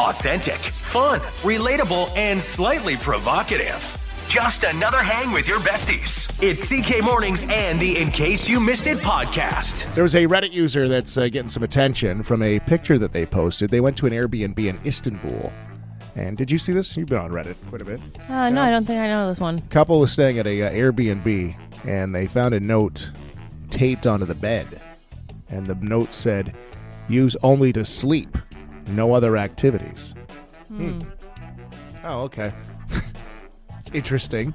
Authentic, fun, relatable, and slightly provocative. Just another hang with your besties. It's CK Mornings and the In Case You Missed It podcast. There was a Reddit user that's getting some attention from a picture that they posted. They went to an Airbnb in Istanbul. And did you see this? You've been on Reddit quite a bit. No, I don't think I know this one. Couple was staying at a Airbnb, and they found a note taped onto the bed. And the note said, "Use only to sleep, no other activities." Oh, okay. It's interesting.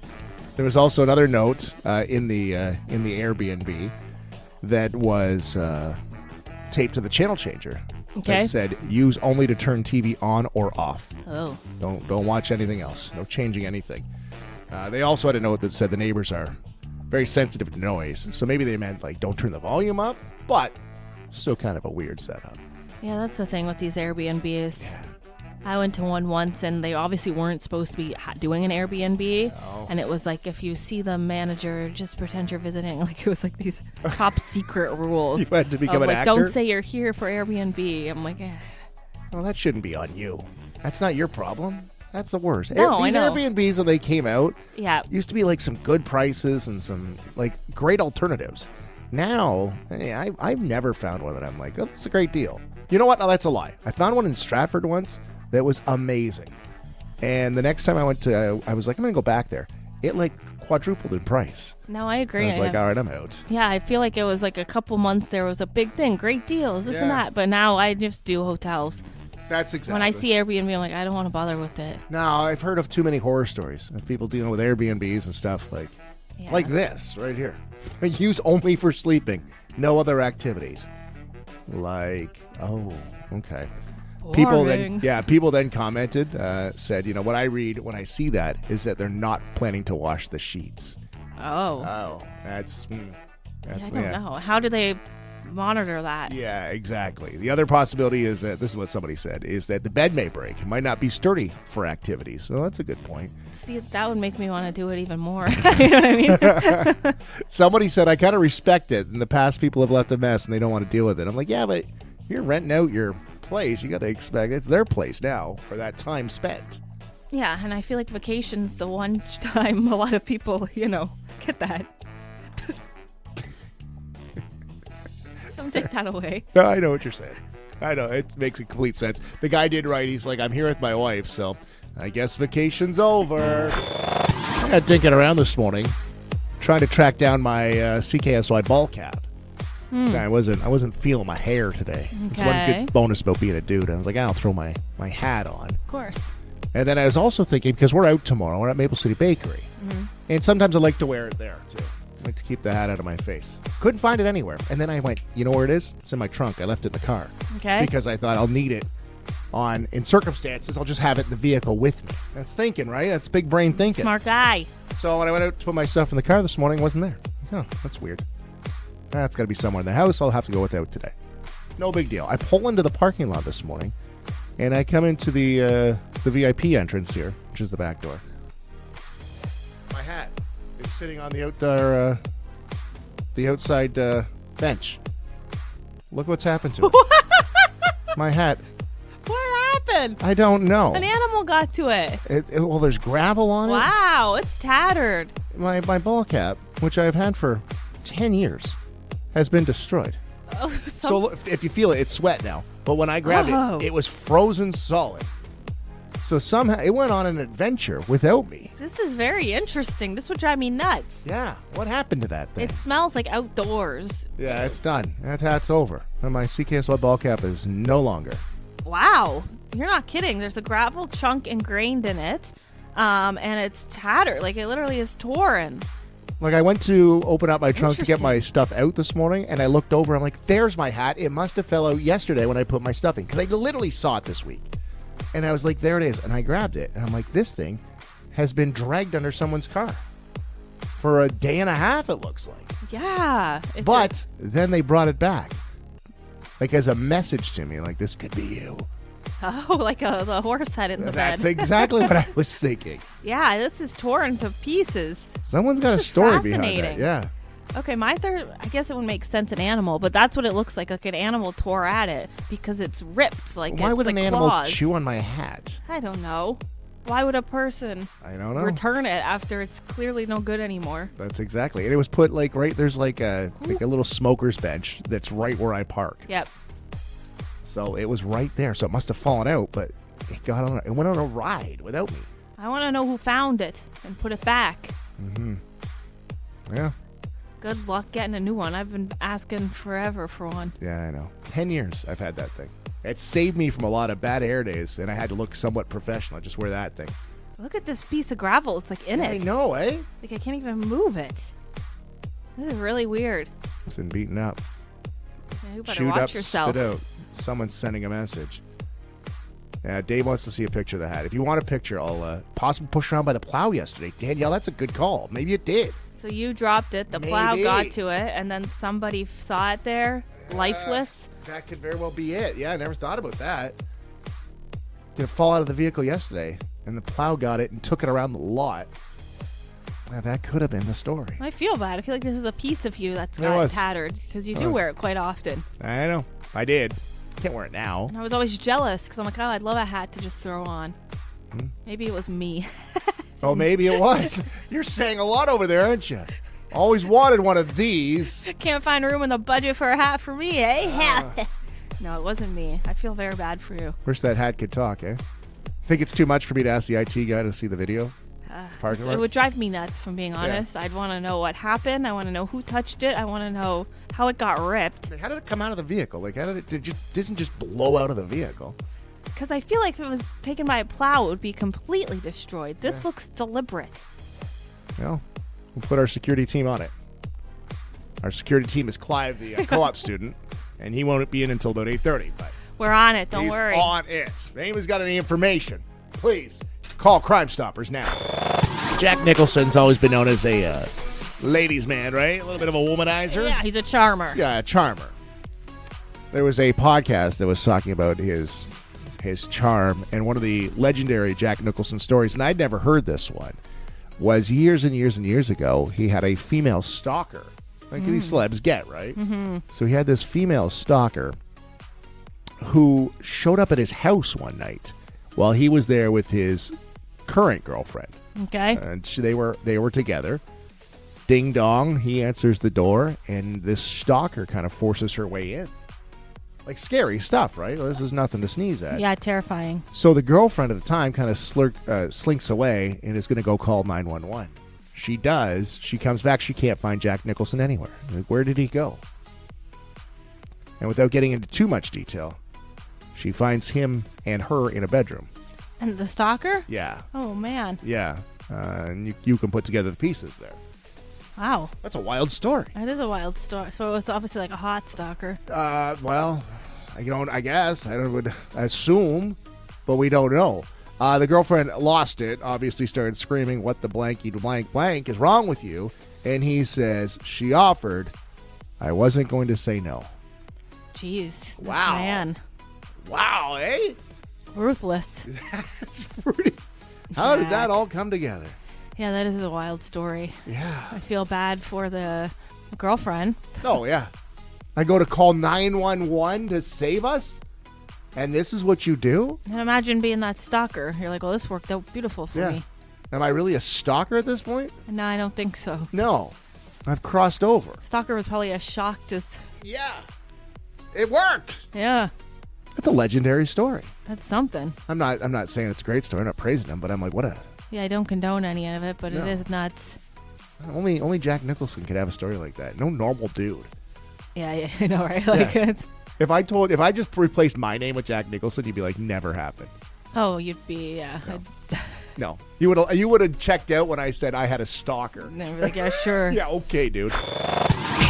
There was also another note in the Airbnb that was taped to the channel changer. Okay. That said, "Use only to turn TV on or off." Oh. Don't watch anything else. No changing anything. They also had a note that said the neighbors are very sensitive to noise. So maybe they meant, like, don't turn the volume up, but still kind of a weird setup. Yeah, that's the thing with these Airbnbs. Yeah. I went to one once, and they obviously weren't supposed to be doing an Airbnb. No. And it was like, if you see the manager, just pretend you're visiting. Like, it was like these top secret rules. You had to become an like, actor? Don't say you're here for Airbnb. I'm like, Well, that shouldn't be on you. That's not your problem. That's the worst. No, These I know. Airbnbs, when they came out, Yeah. used to be like some good prices and some like great alternatives. Now, I've never found one that I'm like, oh, that's a great deal. You know what? No, that's a lie. I found one in Stratford once that was amazing. And the next time I went to, I was like, I'm going to go back there. It like quadrupled in price. No, I agree. I was like, all right, I'm out. Yeah, I feel like it was like a couple months there was a big thing, great deals, this and that. But now I just do hotels. That's exactly. When I see Airbnb, I'm like, I don't want to bother with it. No, I've heard of too many horror stories of people dealing with Airbnbs and stuff like this right here. Use only for sleeping, no other activities. Like, oh, okay. Boring. People then commented, said, what I read when I see that is that they're not planning to wash the sheets. Oh, that's I don't know. How do they monitor that? Yeah, exactly. The other possibility is that, this is what somebody said, is that the bed may break. It might not be sturdy for activities. So that's a good point. See, that would make me want to do it even more. You know what I mean? Somebody said, I kind of respect it. In the past, people have left a mess and they don't want to deal with it. I'm like, yeah, but you're renting out your place. You got to expect it's their place now for that time spent. Yeah, and I feel like vacation's the one time a lot of people, get that. Don't take that away. No, I know what you're saying. I know. It makes complete sense. The guy did right. He's like, I'm here with my wife, so I guess vacation's over. I got dinking around this morning, trying to track down my CKSY ball cap. I wasn't feeling my hair today. It's one good bonus about being a dude. I was like, I'll throw my hat on. Of course. And then I was also thinking, because we're out tomorrow, we're at Maple City Bakery. And sometimes I like to wear it there, too. I like to keep the hat out of my face. Couldn't find it anywhere. And then I went, you know where it is? It's in my trunk. I left it in the car. Okay. Because I thought I'll need it in circumstances. I'll just have it in the vehicle with me. That's thinking, right? That's big brain thinking. Smart guy. So when I went out to put my stuff in the car this morning, it wasn't there. Oh, that's weird. That's got to be somewhere in the house. I'll have to go without today. No big deal. I pull into the parking lot this morning, and I come into the VIP entrance here, which is the back door. My hat is sitting on the outside bench. Look what's happened to it. My hat. What happened? I don't know. An animal got to it. Well, there's gravel on it. Wow, it's tattered. My ball cap, which I've had for 10 years, has been destroyed. Oh, so look, if you feel it, it's sweat now. But when I grabbed it, it was frozen solid. So somehow it went on an adventure without me. This is very interesting. This would drive me nuts. Yeah. What happened to that thing? It smells like outdoors. Yeah, it's done. That hat's over. And my CKSY ball cap is no longer. Wow. You're not kidding. There's a gravel chunk ingrained in it. And it's tattered. Like, it literally is torn. Like, I went to open up my trunk to get my stuff out this morning, and I looked over. I'm like, there's my hat. It must have fell out yesterday when I put my stuff in, because I literally saw it this week. And I was like, there it is. And I grabbed it. And I'm like, this thing has been dragged under someone's car for a day and a half, it looks like. Yeah. But then they brought it back, like as a message to me, like, this could be you. Oh, like the horse head in the bed. That's exactly what I was thinking. Yeah, this is torn to pieces. Someone's got a story behind that. Yeah. Okay, I guess it would make sense an animal, but that's what it looks like an animal tore at it because it's ripped like Why it's would like an animal claws. chew on my hat? I don't know. Why would a person I don't know. return it after it's clearly no good anymore? That's exactly. And it was put like right there's like a little smoker's bench that's right where I park. Yep. So it was right there. So it must have fallen out, but it went on a ride without me. I want to know who found it and put it back. Yeah. Good luck getting a new one. I've been asking forever for one. Yeah, I know. 10 years I've had that thing. It saved me from a lot of bad hair days, and I had to look somewhat professional. I just wear that thing. Look at this piece of gravel. It's like in it. I know, eh? Like I can't even move it. This is really weird. It's been beaten up. Yeah, you better Chewed watch up, yourself. spit out. Someone's sending a message. Yeah, Dave wants to see a picture of the hat. If you want a picture, I'll possibly push around by the plow yesterday. Danielle, that's a good call. Maybe it did. So you dropped it. The plow Maybe. got to it, and then somebody saw it there, lifeless. That could very well be it. Yeah, I never thought about that. Did it fall out of the vehicle yesterday, and the plow got it and took it around the lot. Yeah, that could have been the story. I feel bad. I feel like this is a piece of you that's It got was. tattered because you It do was. wear it quite often. I know. I did. Can't wear it now. And I was always jealous because I'm like, oh, I'd love a hat to just throw on. Maybe it was me. Oh, maybe it was. You're saying a lot over there, aren't you? Always wanted one of these. Can't find room in the budget for a hat for me, eh? No, it wasn't me. I feel very bad for you. Wish that hat could talk, eh? Think it's too much for me to ask the IT guy to see the video? Parking It lot? would drive me nuts, if I'm being honest. I'd want to know what happened. I want to know who touched it. I want to know how it got ripped. How did it come out of the vehicle? Like, how did it didn't just blow out of the vehicle? Because I feel like if it was taken by a plow, it would be completely destroyed. This looks deliberate. Well, we'll put our security team on it. Our security team is Clive, the co-op student, and he won't be in until about 8:30. But We're on it. Don't he's worry. on it. If anyone's got any information, please call Crime Stoppers now. Jack Nicholson's always been known as a ladies' man, right? A little bit of a womanizer. Yeah, he's a charmer. Yeah, a charmer. There was a podcast that was talking about his charm, and one of the legendary Jack Nicholson stories, and I'd never heard this one, was years and years and years ago, he had a female stalker. Like these celebs get, right? Mm-hmm. So he had this female stalker who showed up at his house one night while he was there with his current girlfriend. Okay. And they were together. Ding dong, he answers the door, and this stalker kind of forces her way in. Like scary stuff, right? This is nothing to sneeze at. Yeah, terrifying. So the girlfriend at the time kind of slinks away and is going to go call 911. She does. She comes back. She can't find Jack Nicholson anywhere. Like, where did he go? And without getting into too much detail, she finds him and her in a bedroom. And the stalker? Yeah. Oh, man. Yeah. And you can put together the pieces there. Wow. That's a wild story. That is a wild story. So it was obviously like a hot stalker. Well, I guess. I would assume, but we don't know. The girlfriend lost it, obviously started screaming, "What the blanky blank is wrong with you?" And he says, she offered, "I wasn't going to say no." Jeez. This Wow. man. Wow, eh? Ruthless. That's pretty. How did that all come together? Yeah, that is a wild story. Yeah. I feel bad for the girlfriend. Oh, yeah. I go to call 911 to save us? And this is what you do? And imagine being that stalker. You're like, well, this worked out beautiful for me. Am I really a stalker at this point? No, I don't think so. No. I've crossed over. Stalker was probably as shocked as... Yeah. It worked. Yeah, That's a legendary story. that's something. I'm not saying it's a great story. I'm not praising him, but I'm like, what a... Yeah, I don't condone any of it, but No. it is nuts. Only Jack Nicholson could have a story like that. No normal dude. Yeah, I know, right? Like, Yeah. it's... If I just replaced my name with Jack Nicholson, you'd be like, never happened. Oh, you'd be, yeah. No. You would have checked out when I said I had a stalker. I'd be like, yeah, sure. Yeah, okay, dude.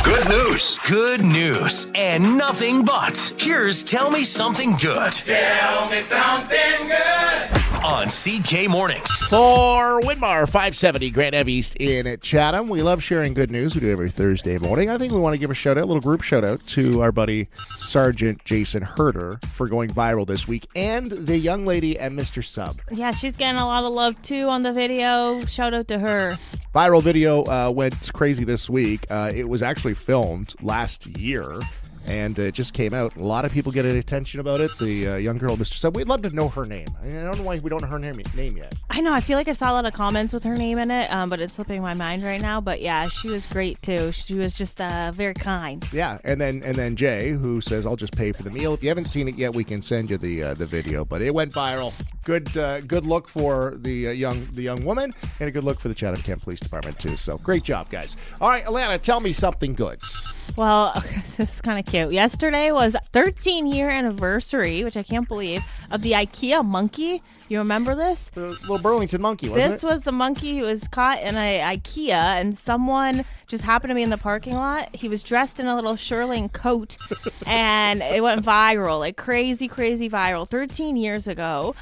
Good news. Good news. And nothing but. Here's Tell Me Something Good. Tell me something good. On CK Mornings. For Winmar 570 Grand Ave East in Chatham, we love sharing good news. We do it every Thursday morning. I think we want to give a little group shout out to our buddy Sergeant Jason Herder for going viral this week, and the young lady at Mr. Sub. Yeah, she's getting a lot of love, too, on the video. Shout out to her. Viral video went crazy this week. It was actually filmed last year, and it just came out. A lot of people get attention about it. The young girl, Mr. Sub, we'd love to know her name. I don't know why we don't know her name yet. I know. I feel like I saw a lot of comments with her name in it, but it's slipping my mind right now. But yeah, she was great too. She was just very kind. Yeah, and then Jay, who says, "I'll just pay for the meal." If you haven't seen it yet, we can send you the video. But it went viral. Good look for the young woman, and a good look for the Chatham-Kent Police Department too. So great job, guys. All right, Alana, tell me something good. Well, this is kind of cute. Yesterday was 13-year anniversary, which I can't believe, of the IKEA monkey. You remember this? The little Burlington monkey, wasn't it? This was the monkey who was caught in a IKEA, and someone just happened to be in the parking lot. He was dressed in a little shearling coat, and it went viral, like crazy viral, 13 years ago.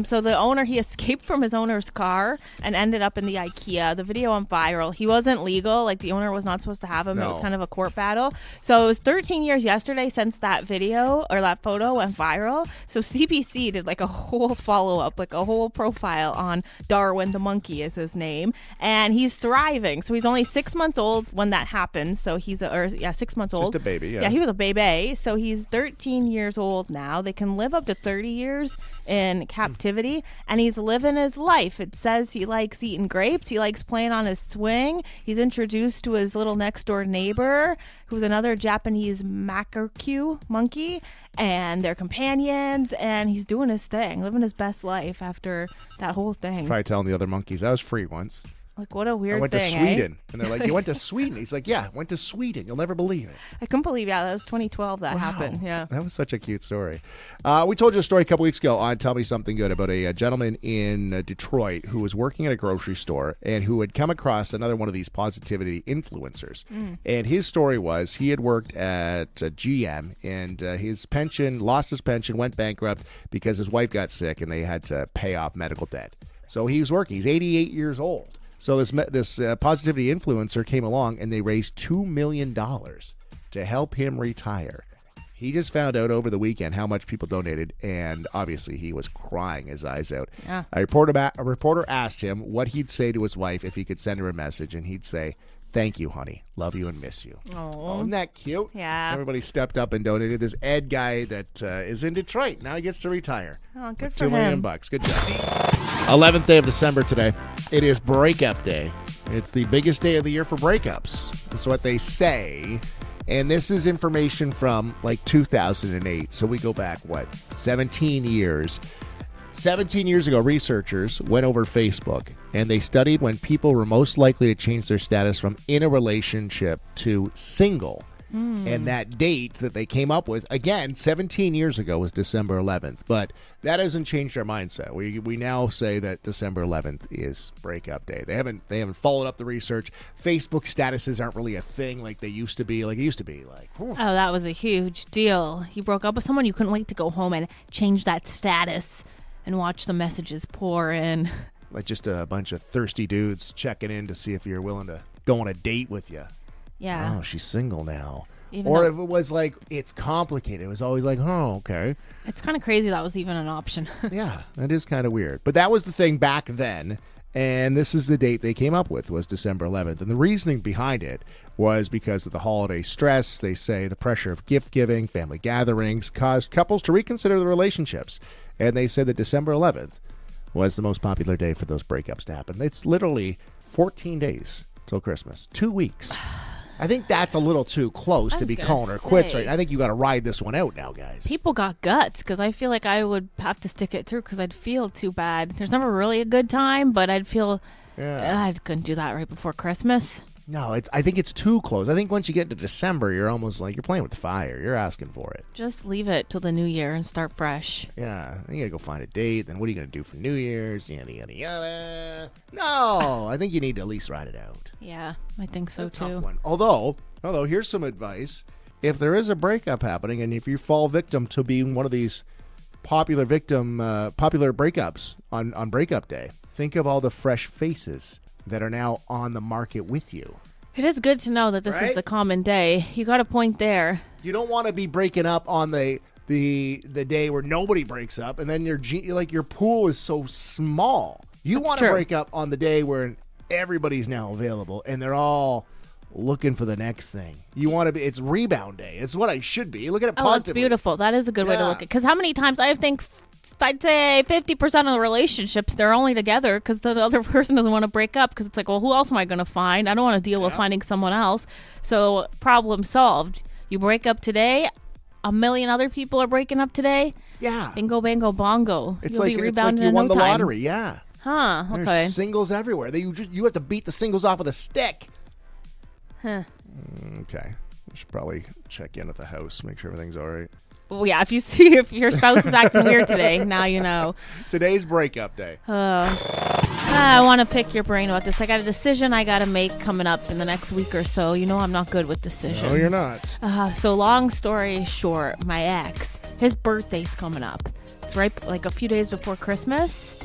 So the owner, he escaped from his owner's car and ended up in the IKEA. The video went viral. He wasn't legal. Like, the owner was not supposed to have him. No. It was kind of a court battle. So it was 13 years yesterday since that video, or that photo, went viral. So CBC did like a whole follow-up, like a whole profile on Darwin the monkey is his name, and he's thriving. So he's only 6 months old when that happened. So he's 6 months old. Just a baby. Yeah, he was a baby. So he's 13 years old now. They can live up to 30 years in captivity, and he's living his life. It says he likes eating grapes. He likes playing on his swing. He's introduced to his little next door neighbor, who's another Japanese macaque monkey, and they're companions, and he's doing his thing, living his best life after that whole thing. Try telling the other monkeys I was free once. Like, what a weird thing, I went to eh? Sweden. And they're like, you went to Sweden? He's like, yeah, I went to Sweden. You'll never believe it. I couldn't believe, that was 2012 that happened. Yeah. That was such a cute story. We told you a story a couple weeks ago on Tell Me Something Good about a gentleman in Detroit who was working at a grocery store and who had come across another one of these positivity influencers. And his story was he had worked at GM, and his pension, lost his pension, went bankrupt because his wife got sick and they had to pay off medical debt. So he was working. He's 88 years old. So this positivity influencer came along, and they raised $2 million to help him retire. He just found out over the weekend how much people donated, and obviously he was crying his eyes out. Yeah. A reporter asked him what he'd say to his wife if he could send her a message, and he'd say, "Thank you, honey. Love you and miss you." Oh, isn't that cute? Yeah. Everybody stepped up and donated. This Ed guy that is in Detroit, now he gets to retire. Oh, good for him. $2 million. Good job. 11th day of December today. It is breakup day. It's the biggest day of the year for breakups. That's what they say. And this is information from like 2008. So we go back, 17 years. 17 years ago, researchers went over Facebook, and they studied when people were most likely to change their status from in a relationship to single. And that date that they came up with, again, 17 years ago, was December 11th. But that hasn't changed our mindset. We now say that December 11th is breakup day. They haven't followed up the research. Facebook statuses aren't really a thing like they used to be. Oh, that was a huge deal. You broke up with someone, you couldn't wait to go home and change that status and watch the messages pour in. Like just a bunch of thirsty dudes checking in to see if you're willing to go on a date with you. Yeah. Oh, she's single now. If it was like, it's complicated. It was always like, oh, okay. It's kind of crazy that was even an option. Yeah, that is kind of weird. But that was the thing back then, and this is the date they came up with, was December 11th. And the reasoning behind it was because of the holiday stress. They say the pressure of gift-giving, family gatherings, caused couples to reconsider their relationships. And they said that December 11th was the most popular day for those breakups to happen. It's literally 14 days till Christmas. 2 weeks. I think that's a little too close to be calling her quits right now. I think you got to ride this one out now, guys. People got guts, because I feel like I would have to stick it through because I'd feel too bad. There's never really a good time, but I'd feel I couldn't do that right before Christmas. No, I think it's too close. I think once you get into December, you're almost like you're playing with fire. You're asking for it. Just leave it till the new year and start fresh. Yeah, you got to go find a date. Then what are you going to do for New Year's? Yada, yada, yada. No, I think you need to at least ride it out. Yeah, I think so That's too. a tough one. Although, here's some advice. If there is a breakup happening, and if you fall victim to being one of these popular breakups on breakup day, think of all the fresh faces that are now on the market with you. It is good to know that this is the common day. You got a point there. You don't want to be breaking up on the day where nobody breaks up, and then your pool is so small. You want to break up on the day where everybody's now available, and they're all looking for the next thing. You want to be, it's rebound day. It's what I should be. Look at it Oh, positively. it's beautiful. That is a good way to look at it. Because how many times I think, I'd say 50% of the relationships, they're only together because the other person doesn't want to break up because it's like, well, who else am I going to find? I don't want to deal with finding someone else. So problem solved. You break up today, a million other people are breaking up today. Yeah. Bingo, bango, bongo. It's You'll like, be it's like rebounding you in won no the time. lottery. Yeah. Huh, okay. There's singles everywhere. You have to beat the singles off with a stick. Huh. Okay. We should probably check in at the house, make sure everything's all right. Well, yeah, if your spouse is acting weird today, now you know. Today's breakup day. I want to pick your brain about this. I got a decision I got to make coming up in the next week or so. You know I'm not good with decisions. No, you're not. So long story short, my ex, his birthday's coming up. It's right like a few days before Christmas.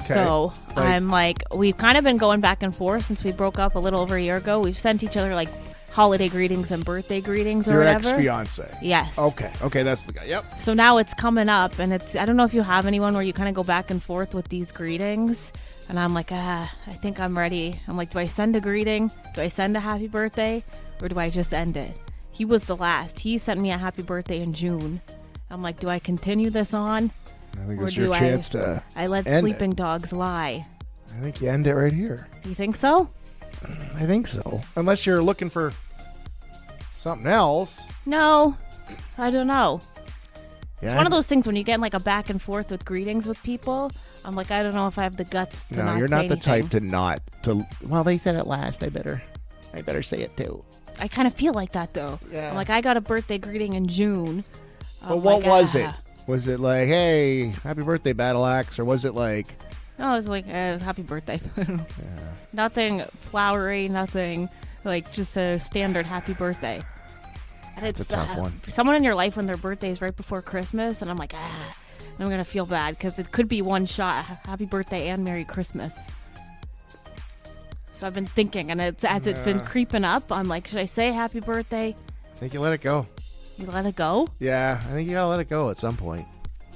Okay. So I'm like, we've kind of been going back and forth since we broke up a little over a year ago. We've sent each other like holiday greetings and birthday greetings or Your whatever. ex-fiance. Yes. Okay, that's the guy. Yep. So now it's coming up, and I don't know if you have anyone where you kind of go back and forth with these greetings. And I'm like, I think I'm ready. I'm like, do I send a greeting? Do I send a happy birthday? Or do I just end it? He was the last. He sent me a happy birthday in June. I'm like, do I continue this on? I think Or it's your chance to I let end sleeping it. dogs lie. I think you end it right here. You think so? I think so. Unless you're looking for something else. No, I don't know. Yeah, It's one of those things when you get in like a back and forth with greetings with people. I'm like, I don't know if I have the guts to No, not you're say not the anything. type to not to. Well, they said it last. I better say it too. I kind of feel like that though. Yeah. I'm like, I got a birthday greeting in June. But I'm what like, was it? Was it like, hey, happy birthday, Battle Axe, or was it like? No, it was like, it was happy birthday. Nothing flowery, nothing like just a standard happy birthday. And it's a tough one. For someone in your life when their birthday is right before Christmas, and I'm like, I'm gonna feel bad because it could be one shot, happy birthday and Merry Christmas. So I've been thinking, and it's been creeping up. I'm like, should I say happy birthday? I think you let it go. You let it go? Yeah, I think you gotta let it go at some point.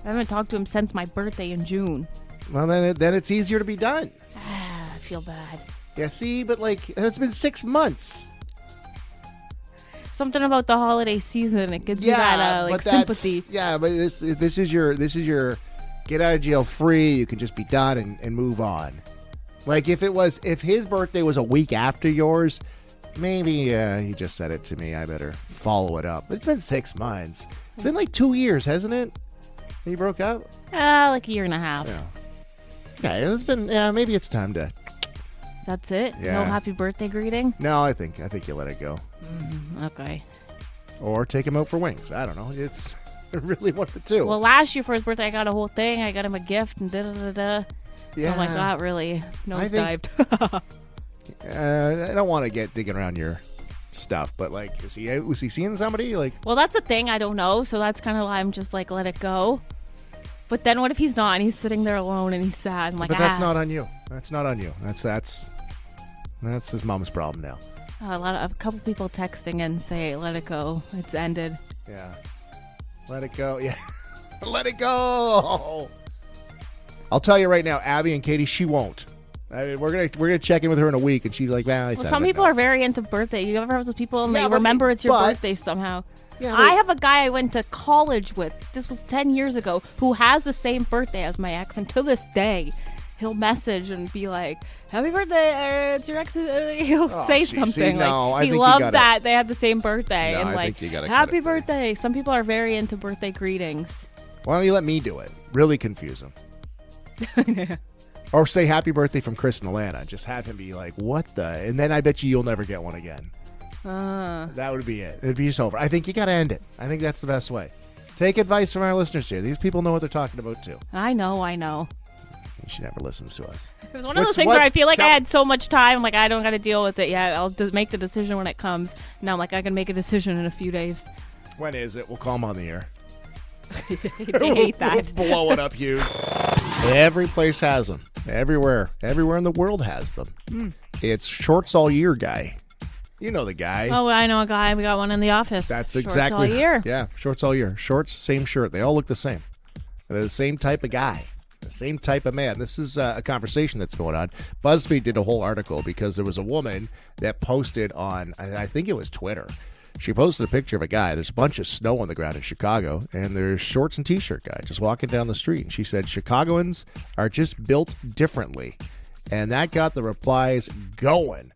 I haven't talked to him since my birthday in June. Well, then it's easier to be done. I feel bad. Yeah, see, but like it's been 6 months. Something about the holiday season, it gives you that but sympathy. Yeah, but this is your get out of jail free. You can just be done and move on. Like if his birthday was a week after yours, maybe he just said it to me. I better follow it up. But it's been 6 months. It's been like 2 years, hasn't it? You broke up? Like a year and a half. Yeah. Yeah, it's been. Yeah, maybe it's time to. That's it? Yeah. No happy birthday greeting? No, I think you let it go, Okay. or take him out for wings. I don't know. It's really one of the two. Well, last year for his birthday, I got a whole thing. I got him a gift and da-da-da-da. yeah. I'm like, that really I think- nosedived. I don't want to get digging around your stuff, but like, was he seeing somebody? Like, Well, that's the thing. I don't know. So that's kind of why I'm just like, let it go. But then what if he's not and he's sitting there alone and he's sad? I'm like, but that's not on you. That's not on you. That's his mom's problem now. A couple people texting and say, let it go. It's ended. Yeah. Let it go. Yeah. Let it go. I'll tell you right now, Abby and Katie, she won't. I mean, we're gonna check in with her in a week, and she's like, "Man, Well, some people are very into birthday. You ever have those people and Yeah, they but- remember it's your but- birthday somehow? Yeah, I have a guy I went to college with. This was 10 years ago, who has the same birthday as my ex, and to this day, he'll message and be like, "Happy birthday! It's your ex." He'll say see, something no, I like think he you loved gotta- that they had the same birthday, No, and I like, think you gotta cut "Happy it there. birthday!" Some people are very into birthday greetings. Why don't you let me do it? Really confuse him. Or say happy birthday from Chris and Alana. Just have him be like, what the? And then I bet you'll never get one again. That would be it. It'd be just over. I think you got to end it. I think that's the best way. Take advice from our listeners here. These people know what they're talking about, too. I know. She never listens to us. It was one of those things where I feel like I had so much time. I'm like, I don't got to deal with it yet. I'll just make the decision when it comes. Now I'm like, I can make a decision in a few days. When is it? We'll call him on the air. They hate that. We'll blow it up huge. Every place has them. Everywhere in the world has them. It's shorts all year guy. You know the guy. Oh, I know a guy. We got one in the office. That's Shorts exactly. all year. Yeah, shorts all year. Shorts, same shirt. They all look the same. They're the same type of guy. The Same type of man. This is a conversation that's going on. BuzzFeed did a whole article because there was a woman that posted on, I think it was Twitter. She posted a picture of a guy. There's a bunch of snow on the ground in Chicago, and there's shorts and T-shirt guy just walking down the street. And she said, Chicagoans are just built differently. And that got the replies going.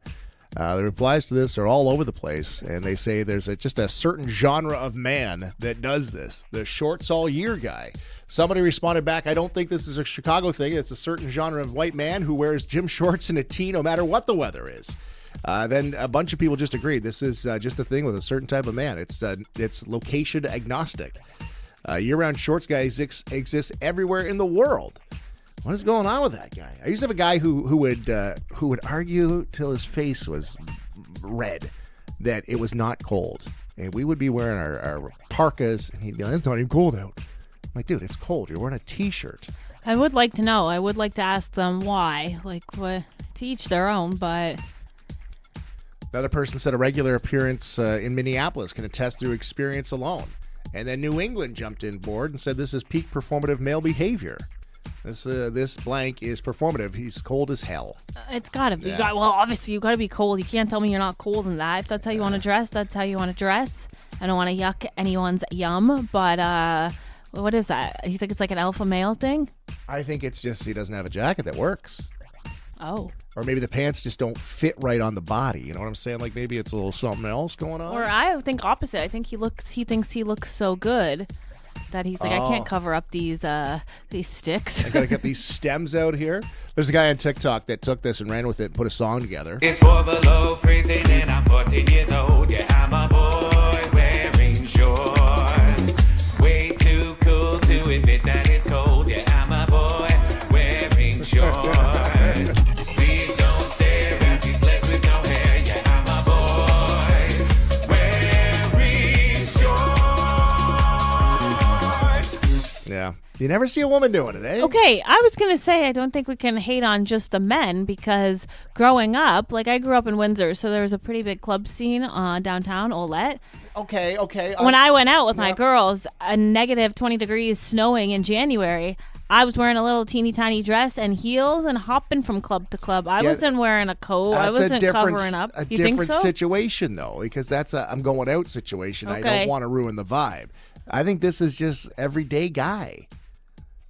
The replies to this are all over the place, and they say there's just a certain genre of man that does this, the shorts all year guy. Somebody responded back, I don't think this is a Chicago thing. It's a certain genre of white man who wears gym shorts and a tee no matter what the weather is. Then a bunch of people just agreed this is just a thing with a certain type of man. It's location agnostic. Year-round shorts guys exist everywhere in the world. What is going on with that guy? I used to have a guy who would argue till his face was red that it was not cold, and we would be wearing our parkas, and he'd be like, "It's not even cold out." I'm like, dude, it's cold. You're wearing a T-shirt. I would like to know. I would like to ask them why. Like, what? To each their own, but. Another person said a regular appearance in Minneapolis can attest through experience alone. And then New England jumped in board and said this is peak performative male behavior. This blank is performative. He's cold as hell. It's got to be. Yeah. Obviously, you got to be cold. You can't tell me you're not cold in that. If that's how you want to dress, that's how you want to dress. I don't want to yuck anyone's yum, but what is that? You think it's like an alpha male thing? I think it's just he doesn't have a jacket that works. Oh. Or maybe the pants just don't fit right on the body. You know what I'm saying? Like maybe it's a little something else going on. Or I think opposite. I think he thinks he looks so good that he's like, I can't cover up these sticks. I gotta get these stems out here. There's a guy on TikTok that took this and ran with it and put a song together. It's 4 below freezing and I'm 14 years old. Yeah, I'm a boy wearing shorts. Way too cool to admit that it's cold. Yeah, I'm a boy wearing shorts. Please don't stare at these legs with no hair. Yeah, I'm a boy wearing shorts. Yeah. You never see a woman doing it, eh? Okay, I was going to say I don't think we can hate on just the men because growing up, like I grew up in Windsor, so there was a pretty big club scene downtown, Olette. Okay. When I went out with my girls, a negative 20 degrees snowing in January, I was wearing a little teeny tiny dress and heels and hopping from club to club. I wasn't wearing a coat. I wasn't covering up. A You think different so? situation, though, because that's a I'm going out situation. Okay. I don't want to ruin the vibe. I think this is just everyday guy.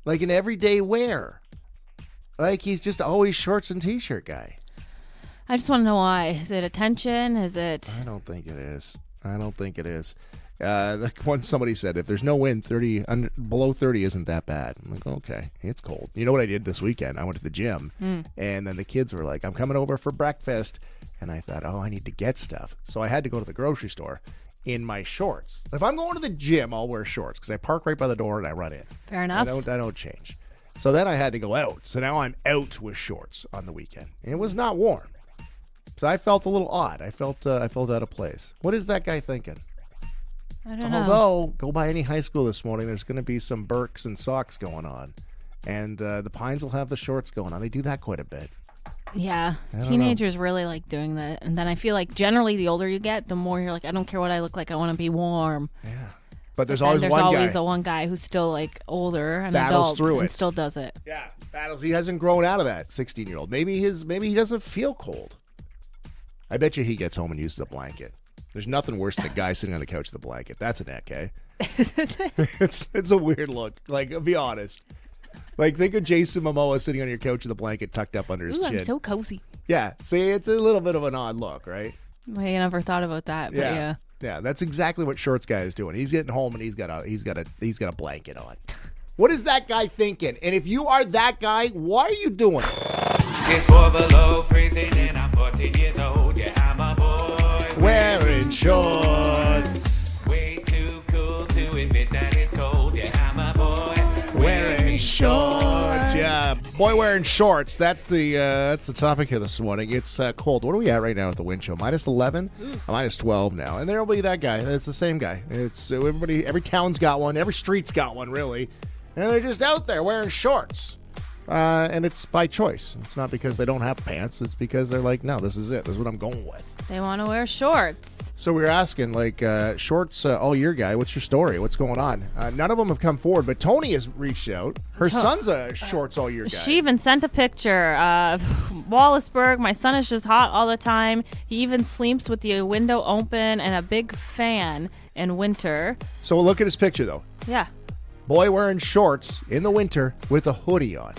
Like an everyday wear. Like he's just always shorts and T-shirt guy. I just want to know why. Is it attention? Is it... I don't think it is. Like once somebody said, if there's no wind, below 30 isn't that bad. I'm like, okay, it's cold. You know what I did this weekend? I went to the gym, and then the kids were like, I'm coming over for breakfast. And I thought, I need to get stuff. So I had to go to the grocery store in my shorts. If I'm going to the gym, I'll wear shorts because I park right by the door and I run in. Fair enough. I don't change. So then I had to go out. So now I'm out with shorts on the weekend. And it was not warm. So I felt a little odd. I felt out of place. What is that guy thinking? I don't know. Although, go by any high school this morning, there's going to be some Birks and socks going on. And the Pines will have the shorts going on. They do that quite a bit. Yeah, teenagers really like doing that. And then I feel like generally the older you get, the more you're like, I don't care what I look like. I want to be warm. Yeah. But there's But always then one always guy a one guy who's still like older and battles adult through and it. still does it. Yeah, battles. He hasn't grown out of that 16-year-old. Maybe he doesn't feel cold. I bet you he gets home and uses a blanket. There's nothing worse than a guy sitting on the couch with a blanket. That's a neck, eh? It's a weird look. Like, be honest. Like, think of Jason Momoa sitting on your couch with a blanket tucked up under his Ooh, chin. I'm so cozy. Yeah, see, it's a little bit of an odd look, right? I never thought about that, but yeah. Yeah, that's exactly what shorts guy is doing. He's getting home and he's got a blanket on. What is that guy thinking? And if you are that guy, why are you doing it? It's 4 below freezing and I'm 14 years old. Yeah, I'm a boy Wearing shorts. Way too cool to admit that it's cold. Yeah, I'm a boy Wearing shorts. Yeah, boy wearing shorts. That's the topic here this morning. It's cold. What are we at right now at the wind chill? Minus 11? Minus 12 now. And there'll be that guy. It's the same guy. It's everybody. Every town's got one. Every street's got one, really. And they're just out there wearing shorts. And it's by choice. It's not because they don't have pants. It's because they're like, no, this is it. This is what I'm going with. They want to wear shorts. So we were asking, like, shorts all year guy, what's your story? What's going on? None of them have come forward, but Tony has reached out. Her son's a shorts all year guy. She even sent a picture of Wallaceburg. My son is just hot all the time. He even sleeps with the window open and a big fan in winter. So we'll look at his picture, though. Yeah. Boy wearing shorts in the winter with a hoodie on.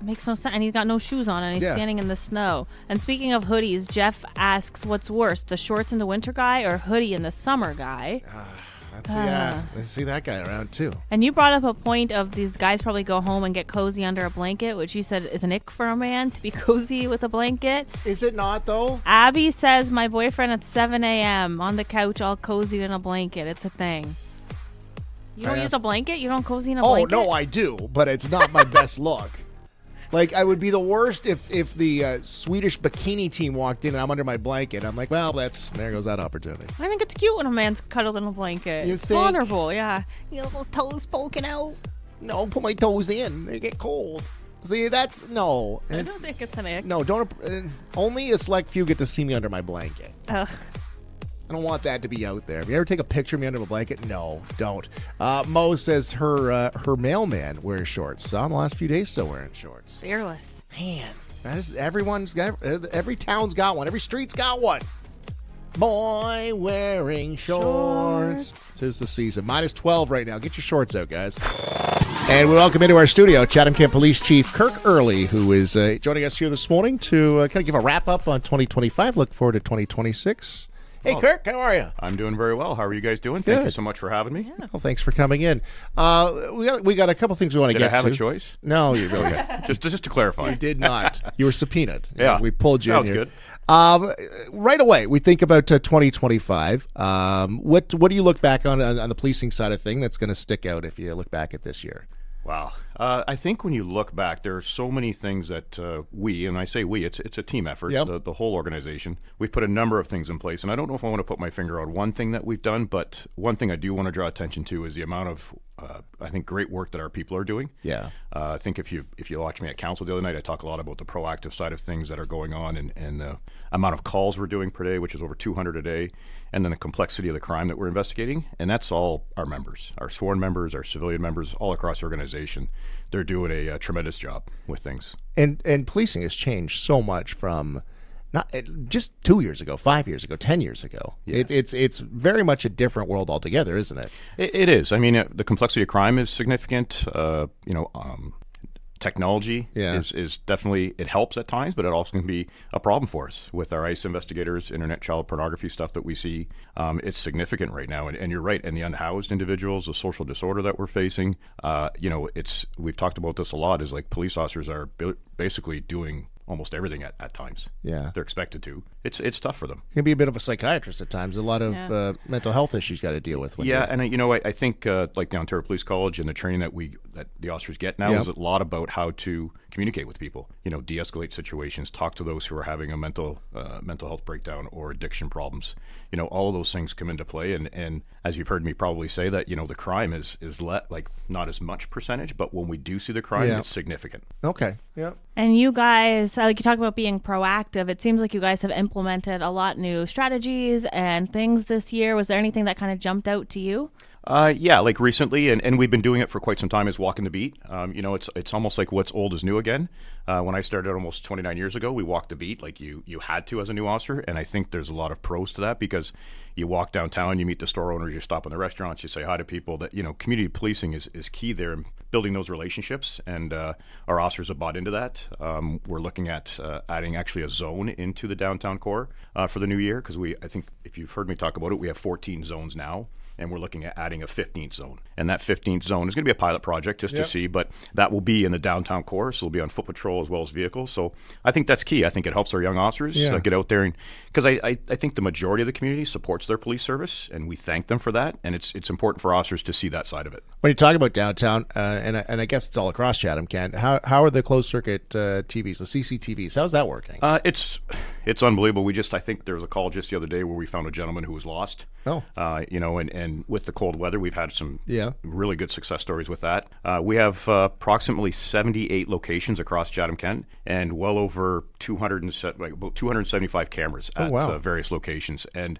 Makes no sense. And he's got no shoes on, and he's Yeah. standing in the snow. And speaking of hoodies, Jeff asks, what's worse, the shorts in the winter guy or hoodie in the summer guy? Yeah, I see that guy around, too. And you brought up a point of these guys probably go home and get cozy under a blanket, which you said is an ick for a man to be cozy with a blanket. Is it not, though? Abby says, my boyfriend at 7 a.m. on the couch all cozied in a blanket. It's a thing. You don't use a blanket? You don't cozy in a blanket? Oh, no, I do, but it's not my best look. Like, I would be the worst if the Swedish bikini team walked in and I'm under my blanket. I'm like, well, there goes that opportunity. I think it's cute when a man's cuddled in a blanket. You It's think? vulnerable, yeah. Your little toes poking out. No, put my toes in. They get cold. See, no. I don't think it's an ick. No, don't. Only a select few get to see me under my blanket. Ugh. I don't want that to be out there. If you ever take a picture of me under my blanket, no, don't. Mo says her mailman wears shorts. Saw him the last few days still wearing shorts. Fearless. Man, every town's got one. Every street's got one. Boy wearing shorts. Tis the season. -12 right now. Get your shorts out, guys. And we welcome into our studio Chatham-Kent Police Chief Kirk Earley, who is joining us here this morning to kind of give a wrap-up on 2025. Look forward to 2026. Hey, Kirk, how are you? I'm doing very well. How are you guys doing? Thank you Good. so much for having me. Well, thanks for coming in. We got a couple things we want to Did get I have to. a choice? No, you really didn't. Just to clarify. You did not. You were subpoenaed. Yeah. We pulled you Sounds in here. good. Right away, we think about 2025. What do you look back on the policing side of thing that's going to stick out if you look back at this year? Wow. I think when you look back, there are so many things that we, and I say we, it's a team effort, Yep. the whole organization. We've put a number of things in place, and I don't know if I want to put my finger on one thing that we've done, but one thing I do want to draw attention to is the amount of, I think, great work that our people are doing. Yeah. I think if you watch me at council the other night, I talk a lot about the proactive side of things that are going on and the amount of calls we're doing per day, which is over 200 a day, and then the complexity of the crime that we're investigating. And that's all our members, our sworn members, our civilian members, all across the organization. They're doing a tremendous job with things. And policing has changed so much from not just 2 years ago, 5 years ago, 10 years ago. Yeah. It's very much a different world altogether, isn't it? It is. I mean, the complexity of crime is significant. Technology is definitely, it helps at times, but it also can be a problem for us with our ICE investigators, internet child pornography stuff that we see. It's significant right now. And you're right. And the unhoused individuals, the social disorder that we're facing, we've talked about this a lot, is like police officers are basically doing almost everything at times. Yeah. They're expected to. It's tough for them. You can be a bit of a psychiatrist at times. A lot of mental health issues you got to deal with. I think like the Ontario Police College and the training that the officers get now is a lot about how to communicate with people. De-escalate situations, talk to those who are having a mental health breakdown or addiction problems. All of those things come into play. And as you've heard me probably say that, the crime is not as much percentage, but when we do see the crime, it's significant. Okay. Yeah. And you guys, like you talk about being proactive, it seems like you guys have implemented a lot new strategies and things this year. Was there anything that kind of jumped out to you? Like recently, and we've been doing it for quite some time, is walking the beat. It's almost like what's old is new again. When I started almost 29 years ago, we walked the beat like you had to as a new officer, and I think there's a lot of pros to that because you walk downtown, you meet the store owners, you stop in the restaurants, you say hi to people. That community policing is key there in building those relationships, and our officers have bought into that. We're looking at adding actually a zone into the downtown core for the new year because I think if you've heard me talk about it, we have 14 zones now. And we're looking at adding a 15th zone. And that 15th zone is going to be a pilot project just to see, but that will be in the downtown core, so it'll be on foot patrol as well as vehicles. So I think that's key. I think it helps our young officers get out there. Because I think the majority of the community supports their police service, and we thank them for that. And it's important for officers to see that side of it. When you talk about downtown, and I guess it's all across Chatham-Kent, how are the closed circuit TVs, the CCTVs? How's that working? it's unbelievable. I think there was a call just the other day where we found a gentleman who was lost. Oh. And with the cold weather, we've had some Yeah. really good success stories with that. We have approximately 78 locations across Chatham-Kent and well over about 275 cameras at wow. various locations. And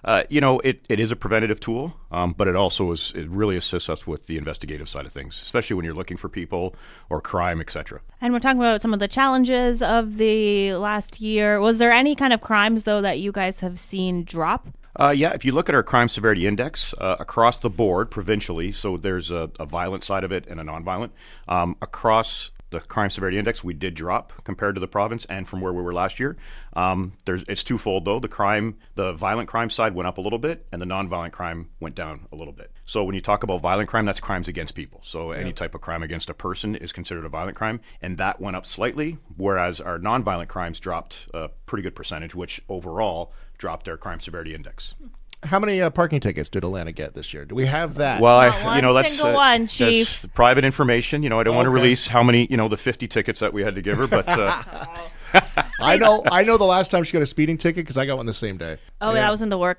it is a preventative tool, but it really assists us with the investigative side of things, especially when you're looking for people or crime, etc. And we're talking about some of the challenges of the last year. Was there any kind of crimes, though, that you guys have seen drop? If you look at our crime severity index across the board provincially, so there's a violent side of it and a nonviolent. Across the crime severity index, we did drop compared to the province and from where we were last year. It's twofold though. The violent crime side went up a little bit, and the nonviolent crime went down a little bit. So when you talk about violent crime, that's crimes against people. So any type of crime against a person is considered a violent crime, and that went up slightly, whereas our nonviolent crimes dropped a pretty good percentage, which overall dropped our crime severity index. How many parking tickets did Alana get this year? Do we have that? Well, Not single one, Chief. That's private information. I don't want to release how many, the 50 tickets that we had to give her, but I know the last time she got a speeding ticket because I got one the same day. Oh, yeah. I was in the work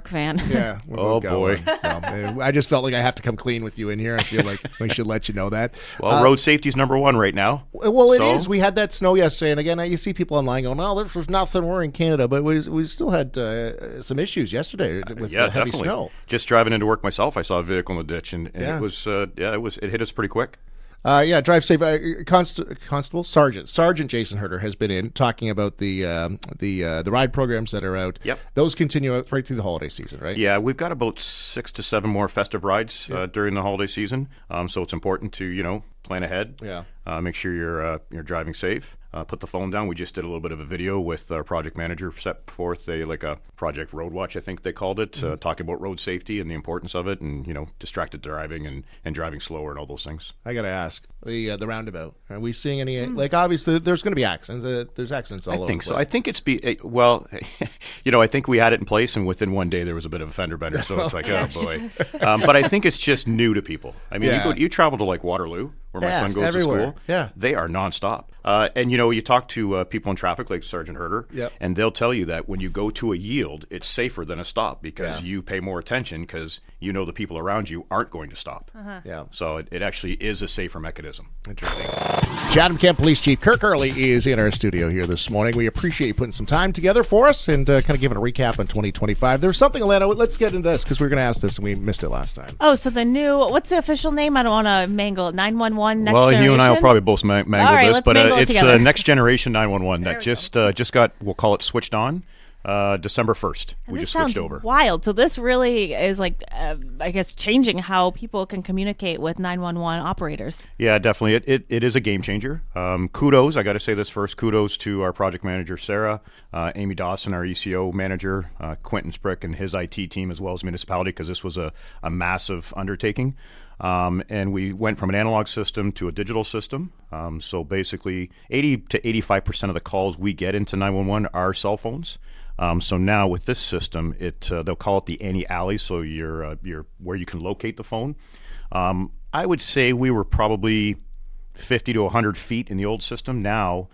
van. Yeah. we Oh, both got boy. one. So, I just felt like I have to come clean with you in here. I feel like we should let you know that. well, road safety is number one right now. Well, it So- is. We had that snow yesterday, and again, you see people online going, "Oh, there's nothing. We're in Canada," but we still had some issues yesterday with the heavy definitely. snow. Just driving into work myself, I saw a vehicle in the ditch, and Yeah. it hit us pretty quick. Drive safe. Constable, Sergeant Jason Herder has been in talking about the ride programs that are out. Yep. Those continue out right through the holiday season, right? Yeah, we've got about 6 to 7 more festive rides during the holiday season. So it's important to plan ahead. Yeah. Make sure you're driving safe. Put the phone down. We just did a little bit of a video with our project manager, set forth a Project Road Watch, I think they called it, talking about road safety and the importance of it, and distracted driving and driving slower and all those things. I got to ask the roundabout. Are we seeing any? Obviously, there's going to be accidents. There's accidents all over. I think the so. place. I think I think we had it in place, and within one day there was a bit of a fender bender. So it's like, oh boy. But I think it's just new to people. I mean, you travel to Waterloo, where my son goes everywhere. to school. Yeah. They are nonstop. And you talk to people in traffic like Sergeant Herder, Yep. and they'll tell you that when you go to a yield, it's safer than a stop because Yeah. you pay more attention because the people around you aren't going to stop. Yeah. So it actually is a safer mechanism. Interesting. Chatham-Kent Police Chief Kirk Earley is in our studio here this morning. We appreciate you putting some time together for us and kind of giving a recap on 2025. There was something, Alana, let's get into this because we were going to ask this and we missed it last time. Oh, so what's the official name? I don't want to mangle it. 911 Next Well, Generation? you and I will probably both mangle All right, this, let's but mangle it it's together. Next Generation 911 There that we just got, we'll call it switched on December 1st. And We this just switched sounds over. wild. So this really is I guess, changing how people can communicate with 911 operators. Yeah, definitely. It is a game changer. Kudos, I got to say this first, kudos to our project manager, Sarah, Amy Dawson, our ECO manager, Quentin Sprick and his IT team, as well as municipality, because this was a massive undertaking. And we went from an analog system to a digital system. So basically 80 to 85% of the calls we get into 911 are cell phones. So now with this system, they'll call it the anti-alley, so you're where you can locate the phone. I would say we were probably 50 to 100 feet in the old system. Now,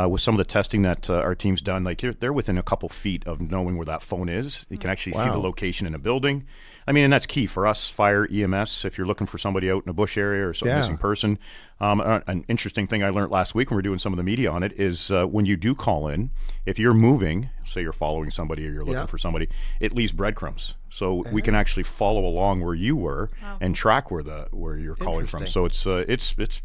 with some of the testing that our team's done, they're within a couple feet of knowing where that phone is. You can actually see the location in a building. I mean, and that's key for us, fire, EMS, if you're looking for somebody out in a bush area or some missing person. An interesting thing I learned last week when we were doing some of the media on it is when you do call in, if you're moving, say you're following somebody or you're looking for somebody, it leaves breadcrumbs. So we can actually follow along where you were and track where you're calling from. So it's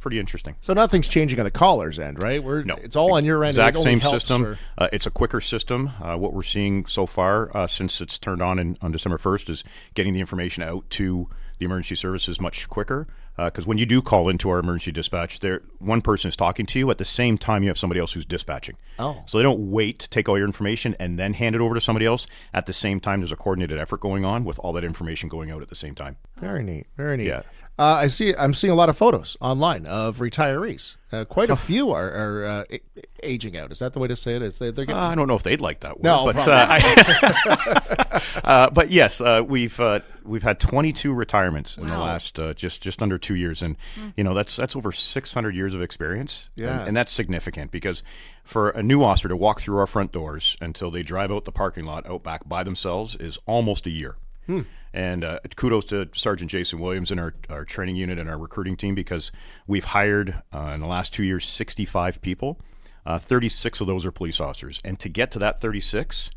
pretty interesting. So nothing's changing on the caller's end, right? No. It's all on your end. Exact It only same helps, system. or- It's a quicker system. What we're seeing so far since it's turned on December 1st is getting the information out to the emergency services much quicker. Because when you do call into our emergency dispatch, one person is talking to you. At the same time, you have somebody else who's dispatching. Oh. So they don't wait to take all your information and then hand it over to somebody else. At the same time, there's a coordinated effort going on with all that information going out at the same time. Very neat. Very neat. Yeah. I'm seeing a lot of photos online of retirees. Quite a few are aging out. Is that the way to say it? They're getting... I don't know if they'd like that word. No, but yes, we've had 22 retirements in the last just under 2 years, and that's over 600 years of experience. Yeah. And that's significant because for a new officer to walk through our front doors until they drive out the parking lot out back by themselves is almost a year. And kudos to Sergeant Jason Williams and our training unit and our recruiting team, because we've hired in the last 2 years 65 people. 36 of those are police officers. And to get to that 36,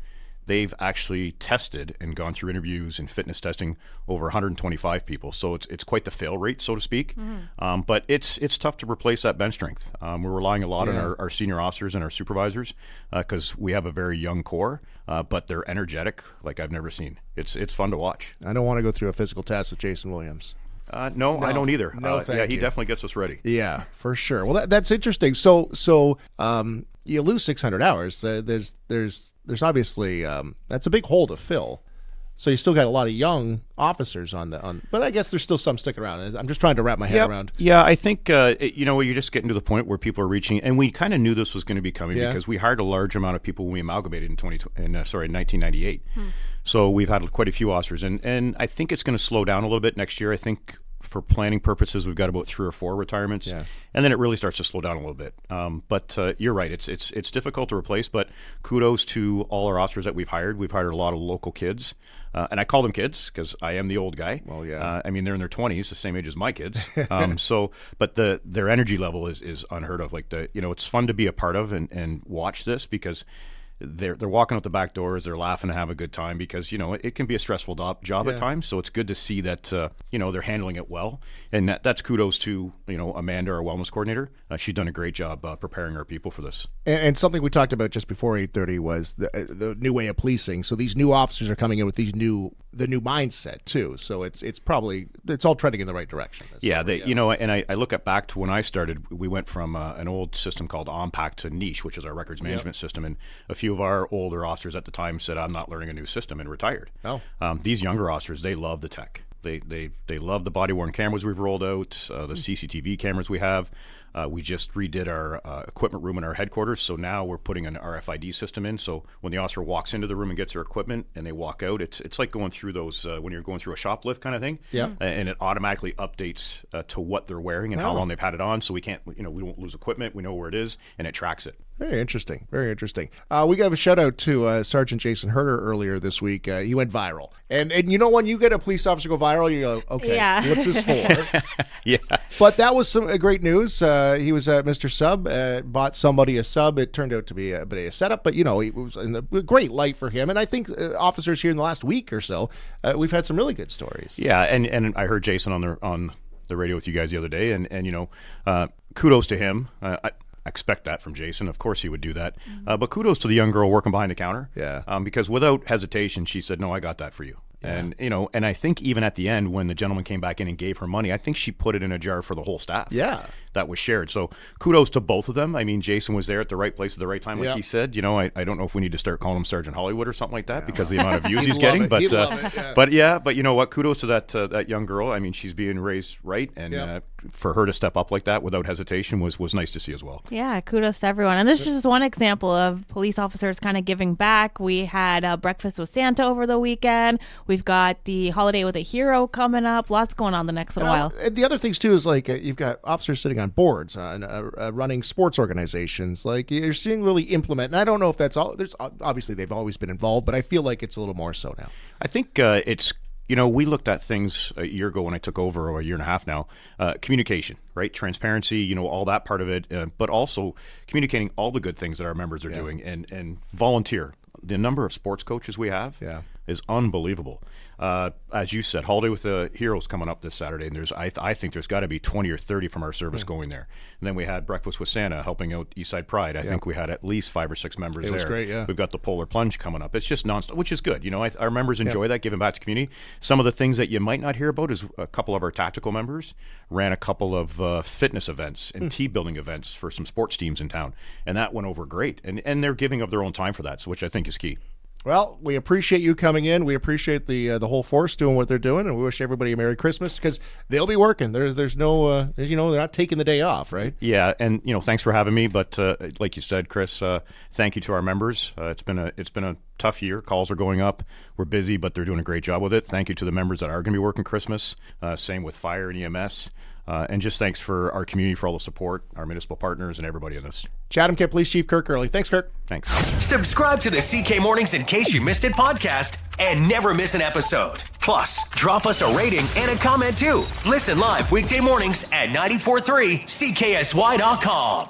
they've actually tested and gone through interviews and fitness testing over 125 people. So it's quite the fail rate, so to speak. But it's tough to replace that bench strength. We're relying a lot on our senior officers and our supervisors because we have a very young corps, but they're energetic like I've never seen. It's fun to watch. I don't want to go through a physical test with Jason Williams. No, I don't either. No, thank he you. definitely gets us ready. Yeah, for sure. Well, that's interesting. So you lose 600 hours. There's obviously that's a big hole to fill. So you still got a lot of young officers but I guess there's still some sticking around. I'm just trying to wrap my head around. Yeah, I think you're just getting to the point where people are reaching, and we kind of knew this was going to be coming because we hired a large amount of people when we amalgamated in 1998. So we've had quite a few officers, and I think it's going to slow down a little bit next year. I think for planning purposes, we've got about 3 or 4 retirements, and then it really starts to slow down a little bit. But you're right; it's difficult to replace. But kudos to all our officers that we've hired. We've hired a lot of local kids, and I call them kids because I am the old guy. Well, yeah. I mean, they're in their 20s, the same age as my kids. But their energy level is unheard of. Like it's fun to be a part of and watch this because they're walking out the back doors, they're laughing and have a good time because it can be a stressful job at times. So it's good to see that they're handling it well, and that's kudos to Amanda, our wellness coordinator. She's done a great job preparing our people for this. And something we talked about just before 8:30 was the new way of policing. So these new officers are coming in with the new mindset too. So it's all trending in the right direction. And I look back to when I started. We went from an old system called OMPAC to Niche, which is our records management system, and a few of our older officers at the time said, "I'm not learning a new system," and retired. These younger officers, they love the tech. They love the body-worn cameras we've rolled out, the CCTV cameras we have. We just redid our equipment room in our headquarters, so now we're putting an RFID system in. So when the officer walks into the room and gets their equipment and they walk out, it's like going through those when you're going through a shoplift kind of thing. Yeah. And it automatically updates to what they're wearing and how long they've had it on, so we can't, we won't lose equipment. We know where it is, and it tracks it. Very interesting. Very interesting. We gave a shout out to Sergeant Jason Herter earlier this week. He went viral. And when you get a police officer go viral, you go, okay, what's this for? Yeah. But that was some great news. He was Mr. Sub, bought somebody a sub. It turned out to be a bit of a setup, but, it was in a great light for him. And I think officers here in the last week or so, we've had some really good stories. Yeah, and I heard Jason on the radio with you guys the other day, and kudos to him. I expect that from Jason. Of course he would do that. But kudos to the young girl working behind the counter. Yeah. Because without hesitation, she said, "No, I got that for you." Yeah. And I think even at the end, when the gentleman came back in and gave her money, I think she put it in a jar for the whole staff. Yeah. That was shared. So kudos to both of them. I mean, Jason was there at the right place at the right time, like he said. I don't know if we need to start calling him Sergeant Hollywood or something like that because of the amount of views he's getting. But but you know what? Kudos to that young girl. I mean, she's being raised right, and for her to step up like that without hesitation was nice to see as well. Yeah, kudos to everyone. And this is just one example of police officers kind of giving back. We had breakfast with Santa over the weekend. We've got the holiday with a hero coming up. Lots going on the next little while. The other things too is like you've got officers sitting on boards running sports organizations. Like you're seeing really implement. And I don't know if that's all. There's obviously they've always been involved, but I feel like it's a little more so now. I think it's. We looked at things a year ago when I took over, or a year and a half now. Communication, right? Transparency, all that part of it, but also communicating all the good things that our members are doing and volunteer. The number of sports coaches we have is unbelievable. As you said, Holiday with the Heroes coming up this Saturday, and I think there's got to be 20 or 30 from our service going there. And then we had Breakfast with Santa helping out Eastside Pride. I think we had at least 5 or 6 members there. It was great, yeah. We've got the Polar Plunge coming up. It's just nonstop, which is good. Our members enjoy that, giving back to the community. Some of the things that you might not hear about is a couple of our tactical members ran a couple of fitness events and team-building events for some sports teams in town, and that went over great. And they're giving of their own time for that, which I think is key. Well, we appreciate you coming in. We appreciate the whole force doing what they're doing, and we wish everybody a Merry Christmas because they'll be working. There's no, they're not taking the day off, right? Yeah, and thanks for having me. But like you said, Chris, thank you to our members. It's been a tough year. Calls are going up. We're busy, but they're doing a great job with it. Thank you to the members that are going to be working Christmas. Same with fire and EMS. And just thanks for our community for all the support, our municipal partners, and everybody in this. Chatham-Kent Police Chief Kirk Earley. Thanks, Kirk. Thanks. Subscribe to the CK Mornings in case you missed it podcast and never miss an episode. Plus, drop us a rating and a comment too. Listen live weekday mornings at 94.3 CKSY.com.